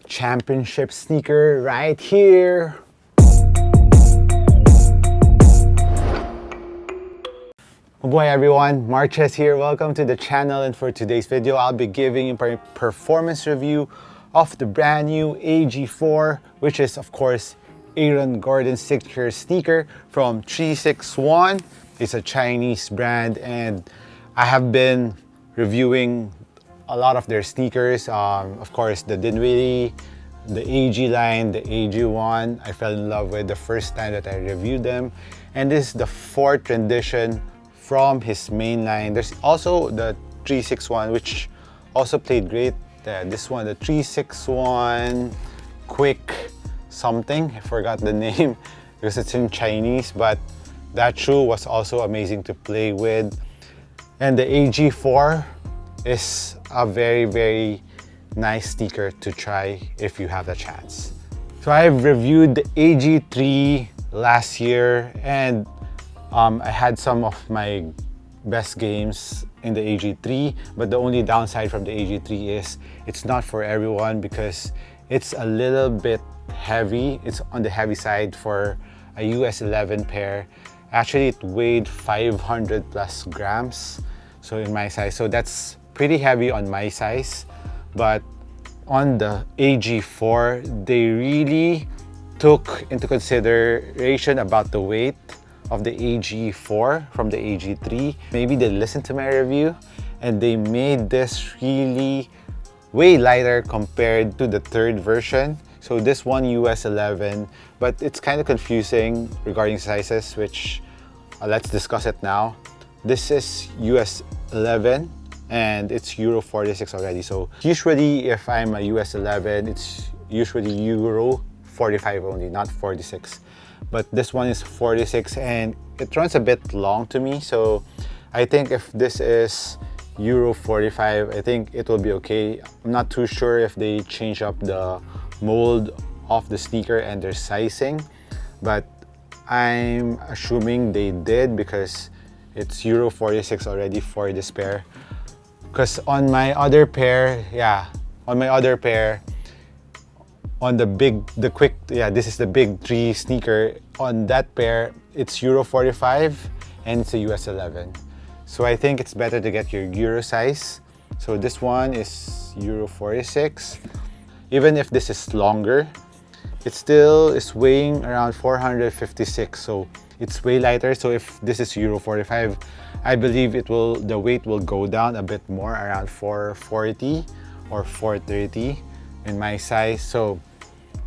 championship sneaker right here. Oh boy everyone, MARKCHES here. Welcome to the channel, and for today's video I'll be giving you a performance review of the brand new AG4, which is of course Aaron Gordon's signature sneaker from 361. It's a Chinese brand and I have been reviewing a lot of their sneakers. Of course the Dinwiddie, the AG line, the AG1 I fell in love with the first time that I reviewed them, and this is the fourth rendition from his main line. There's also the 361 which also played great. This one, the 361 Quick something, I forgot the name because it's in Chinese, but that shoe was also amazing to play with. And the AG4 is a very nice sneaker to try if you have the chance. So I've reviewed the AG3 last year, and I had some of my best games in the AG3, but the only downside from the AG3 is it's not for everyone because it's a little bit heavy. It's on the heavy side for a US 11 pair. Actually, it weighed 500 plus grams, so in my size. So that's pretty heavy on my size. But on the AG4, they really took into consideration about the weight of the AG4 from the AG3. Maybe they listened to my review and they made this really way lighter compared to the third version. So this one US 11, but it's kind of confusing regarding sizes, which let's discuss it now. This is US 11 and it's Euro 46 already. So usually if I'm a US 11, it's usually Euro 45 only, not 46. But this one is 46 and it runs a bit long to me. So I think if this is Euro 45, I think it will be okay. I'm not too sure if they change up the mold of the sneaker and their sizing, but I'm assuming they did because it's Euro 46 already for this pair. Because on my other pair, on the quick, this is the big 3 sneaker. On that pair, it's Euro 45 and it's a US 11. So I think it's better to get your Euro size. So this one is Euro 46. Even if this is longer, it still is weighing around 456. So it's way lighter. So if this is Euro 45, I believe the weight will go down a bit more, around 440 or 430 in my size. So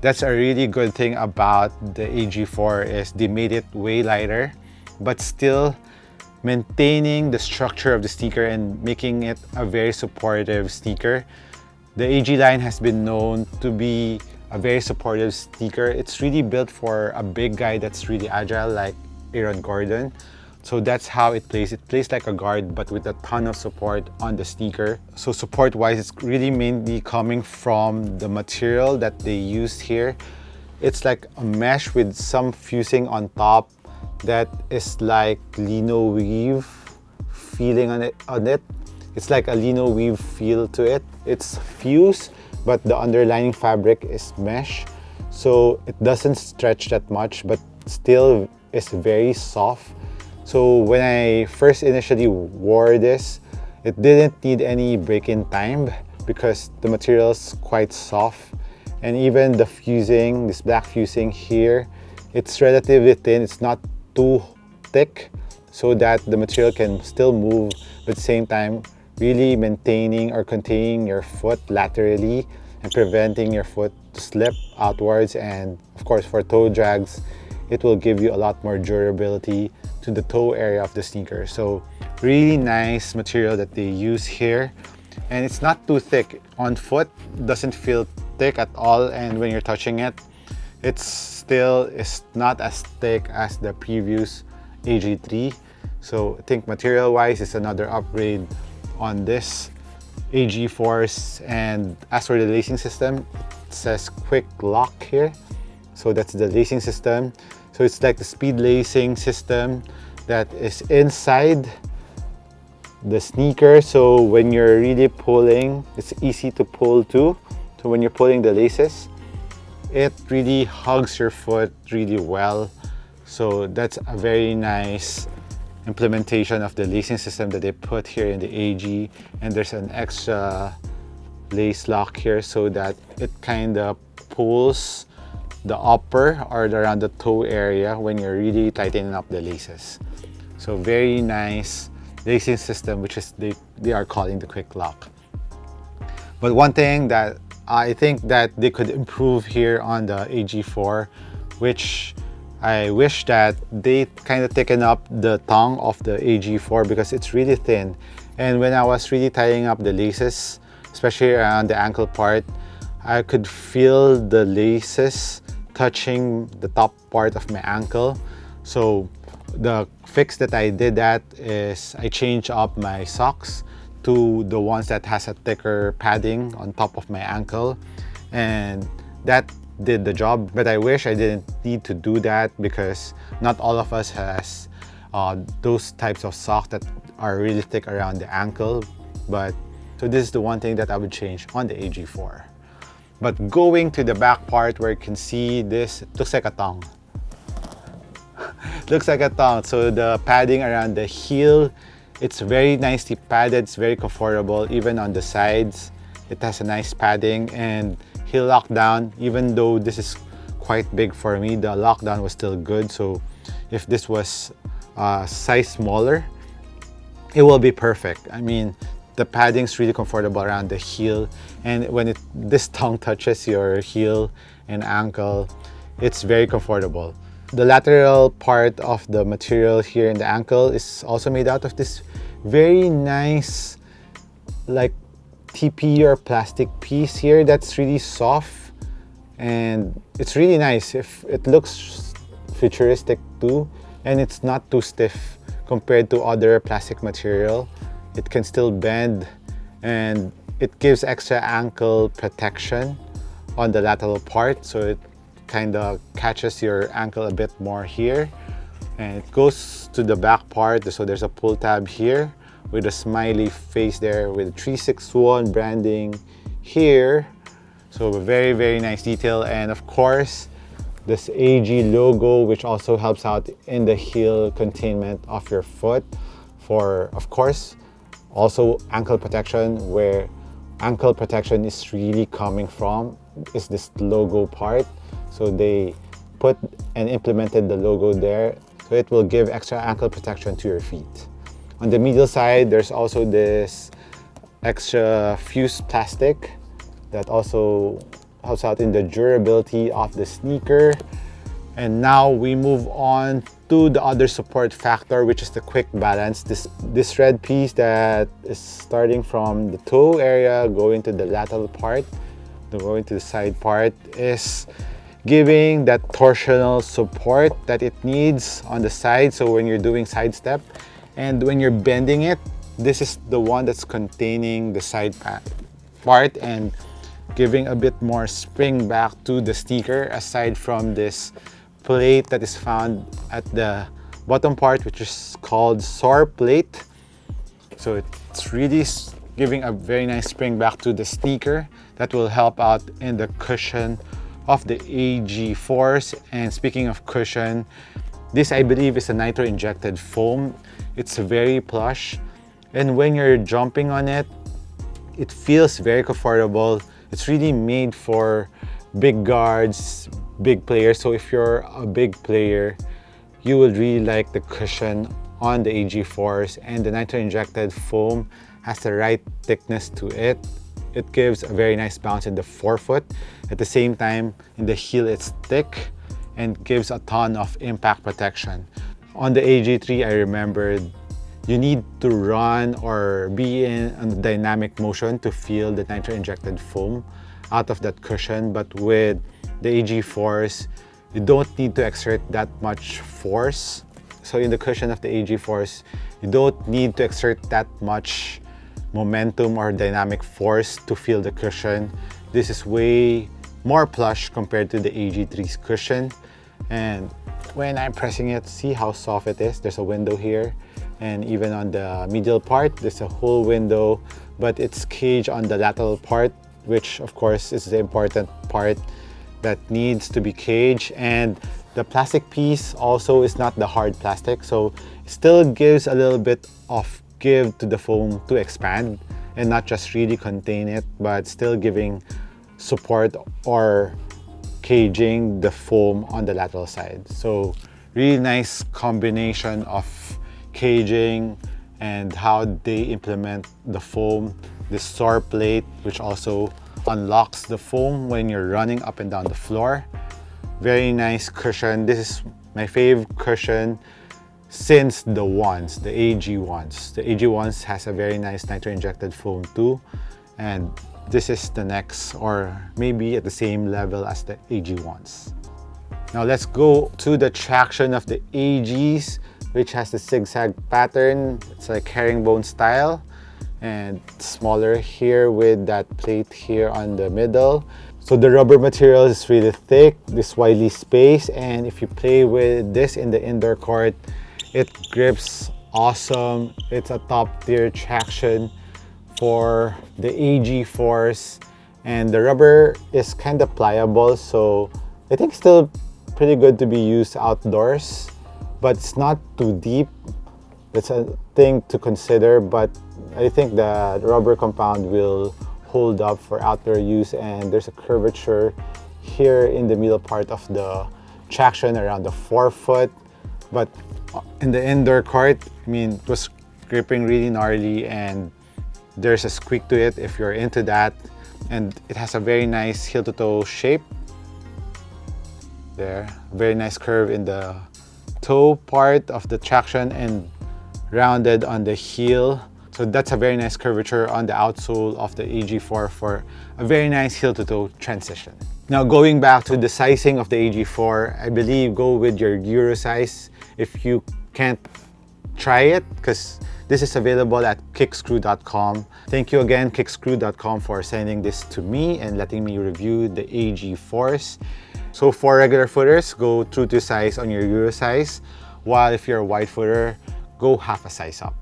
that's a really good thing about the AG4 is they made it way lighter, but still maintaining the structure of the sneaker and making it a very supportive sneaker. The AG line has been known to be a very supportive sneaker. It's really built for a big guy that's really agile like Aaron Gordon. So that's how it plays. It plays like a guard but with a ton of support on the sneaker. So support wise, it's really mainly coming from the material that they used here. It's like a mesh with some fusing on top that is like lino weave feeling on it. It's like a lino weave feel to it. It's fused, but the underlying fabric is mesh. So it doesn't stretch that much, but still is very soft. So when I first initially wore this, it didn't need any break-in time because the material is quite soft. And even the fusing, this black fusing here, it's relatively thin. It's not too thick so that the material can still move, but at the same time really maintaining or containing your foot laterally and preventing your foot to slip outwards. And of course for toe drags, it will give you a lot more durability to the toe area of the sneaker. So really nice material that they use here, and it's not too thick on foot. Doesn't feel thick at all, and when you're touching it, it's not as thick as the previous AG3. So I think material wise is another upgrade on this AG4s. And as for the lacing system, it says quick lock here. So that's the lacing system. So it's like the speed lacing system that is inside the sneaker. So when you're really pulling, it's easy to pull too. So when you're pulling the laces, it really hugs your foot really well. So that's a very nice implementation of the lacing system that they put here in the AG. And there's an extra lace lock here so that it kind of pulls the upper or around the toe area when you're really tightening up the laces. So very nice lacing system, which is they are calling the quick lock. But one thing that I think that they could improve here on the AG4, which I wish that they kind of thicken up the tongue of the AG4 because it's really thin. And when I was really tying up the laces, especially around the ankle part, I could feel the laces touching the top part of my ankle. So the fix that I did that is I changed up my socks to the ones that has a thicker padding on top of my ankle, and that did the job. But I wish I didn't need to do that because not all of us has those types of socks that are really thick around the ankle. But so this is the one thing that I would change on the AG4. But going to the back part where you can see this, it looks like a tongue. Looks like a tongue. So the padding around the heel, it's very nicely padded, it's very comfortable. Even on the sides, it has a nice padding. And heel lockdown, even though this is quite big for me, the lockdown was still good. So if this was size smaller, it will be perfect. I mean, the padding's really comfortable around the heel, and when this tongue touches your heel and ankle, it's very comfortable. The lateral part of the material here in the ankle is also made out of this very nice like TP or plastic piece here that's really soft, and it's really nice. If it looks futuristic too, and it's not too stiff compared to other plastic material. It can still bend, and it gives extra ankle protection on the lateral part, so it kind of catches your ankle a bit more here. And it goes to the back part, so there's a pull tab here with a smiley face there with 361 branding here. So a very, very nice detail. And of course, this AG logo, which also helps out in the heel containment of your foot for, of course, also ankle protection. Where ankle protection is really coming from is this logo part. So they put and implemented the logo there, so it will give extra ankle protection to your feet. On the medial side, there's also this extra fused plastic that also helps out in the durability of the sneaker. And now we move on to the other support factor, which is the quick balance. This red piece that is starting from the toe area, going to the lateral part, going to the side part, is giving that torsional support that it needs on the side. So when you're doing side step and when you're bending it, this is the one that's containing the side part and giving a bit more spring back to the sneaker, aside from this plate that is found at the bottom part, which is called SOAR plate. So it's really giving a very nice spring back to the sneaker that will help out in the cushion of the AG4s. And speaking of cushion, this I believe is a nitro injected foam. It's very plush, and when you're jumping on it, it feels very comfortable. It's really made for big guards, big players. So if you're a big player, you would really like the cushion on the AG4s, and the nitro injected foam has the right thickness to it. It gives a very nice bounce in the forefoot. At the same time, in the heel, it's thick and gives a ton of impact protection. On the AG3, I remembered you need to run or be in a dynamic motion to feel the nitro injected foam out of that cushion. But with the AG4s, you don't need to exert that much force. So in the cushion of the AG4s, you don't need to exert that much momentum or dynamic force to feel the cushion. This is way more plush compared to the AG3's cushion. And when I'm pressing it, see how soft it is. There's a window here, and even on the medial part, there's a whole window, but it's caged on the lateral part which of course is the important part that needs to be caged. And the plastic piece also is not the hard plastic, so it still gives a little bit of give to the foam to expand and not just really contain it, but still giving support or caging the foam on the lateral side. So really nice combination of caging and how they implement the foam. The store plate, which also unlocks the foam when you're running up and down the floor. Very nice cushion. This is my favorite cushion since the ones, the AG ones. The AG ones has a very nice nitro injected foam too, and this is the next, or maybe at the same level as the AG ones. Now let's go to the traction of the AGs, which has the zigzag pattern. It's like herringbone style and smaller here with that plate here on the middle. So the rubber material is really thick, this widely spaced, and if you play with this in the indoor court, it grips awesome. It's a top tier traction for the AG Force, and the rubber is kind of pliable, so I think still pretty good to be used outdoors, but it's not too deep. It's a thing to consider, but I think the rubber compound will hold up for outdoor use, and there's a curvature here in the middle part of the traction around the forefoot. But in the indoor court, I mean, it was gripping really gnarly, and there's a squeak to it if you're into that, and it has a very nice heel to toe shape there. Very nice curve in the toe part of the traction and rounded on the heel. So that's a very nice curvature on the outsole of the AG4 for a very nice heel to toe transition. Now going back to the sizing of the AG4, I believe go with your Euro size if you can't try it, because this is available at kickscrew.com. Thank you again, kickscrew.com, for sending this to me and letting me review the AG Force. So for regular footers, go true to size on your Euro size, while if you're a wide footer, go half a size up.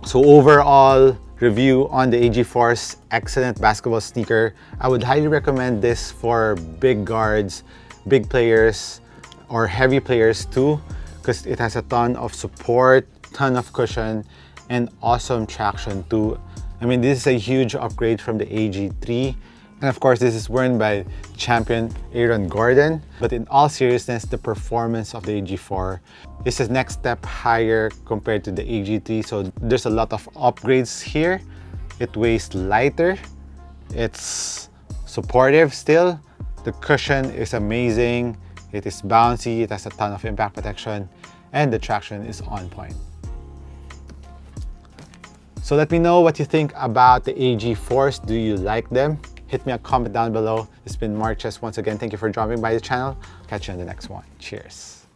So overall review on the AG Force, excellent basketball sneaker. I would highly recommend this for big guards, big players, or heavy players too, because it has a ton of support, ton of cushion, and awesome traction too. I mean, this is a huge upgrade from the AG3. And of course, this is worn by champion Aaron Gordon. But in all seriousness, the performance of the AG4 is the next step higher compared to the AG3. So there's a lot of upgrades here. It weighs lighter. It's supportive still. The cushion is amazing. It is bouncy. It has a ton of impact protection. And the traction is on point. So let me know what you think about the AG Force. Do you like them? Hit me a comment down below. It's been MARKCHES once again. Thank you for dropping by the channel. Catch you in the next one. Cheers.